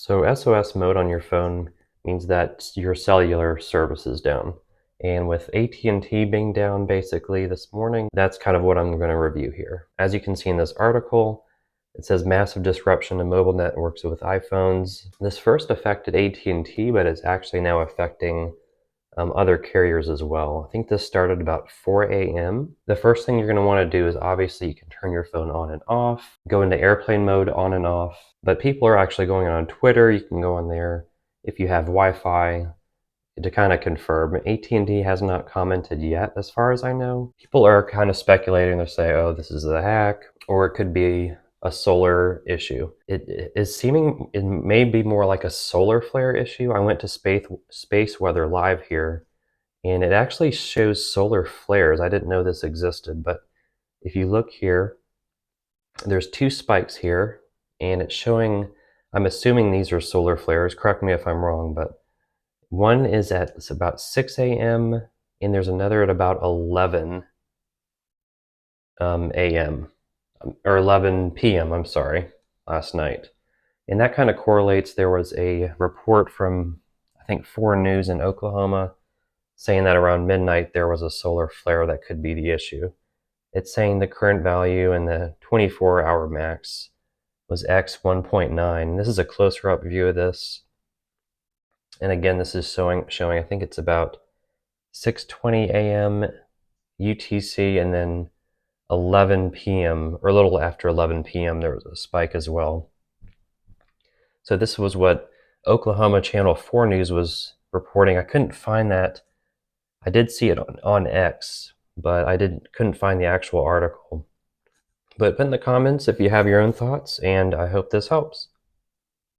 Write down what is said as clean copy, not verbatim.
So SOS mode on your phone means that your cellular service is down. And with AT&T being down basically this morning, that's kind of what I'm going to review here. As you can see in this article, it says massive disruption to mobile networks with iPhones. This first affected AT&T, but it's actually now affecting other carriers as well. I think this started about 4 a.m. The first thing you're going to want to do is obviously you can turn your phone on and off, go into airplane mode on and off, but people are actually going on Twitter. You can go on there if you have Wi-Fi to kind of confirm. AT&T has not commented yet as far as I know. People are kind of speculating. They say, oh, this is a hack, or it could be a solar issue. It may be more like a solar flare issue. I went to Space Weather Live here, and it actually shows solar flares. I didn't know this existed, but if you look here, there's two spikes here, and it's showing, I'm assuming these are solar flares. Correct me if I'm wrong, but one is at it's about 6 a.m., and there's another at about 11 a.m. or 11 p.m., I'm sorry, last night. And that kind of correlates. There was a report from, I think, 4 News in Oklahoma saying that around midnight there was a solar flare that could be the issue. It's saying the current value in the 24-hour max was X 1.9. This is a closer up view of this. And again, this is showing I think it's about 6:20 a.m. UTC, and then 11 p.m. or a little after 11 p.m. there was a spike as well. So this was what Oklahoma Channel 4 News was reporting. I couldn't find that. I did see it on X, but I couldn't find the actual article. But put in the comments if you have your own thoughts, and I hope this helps.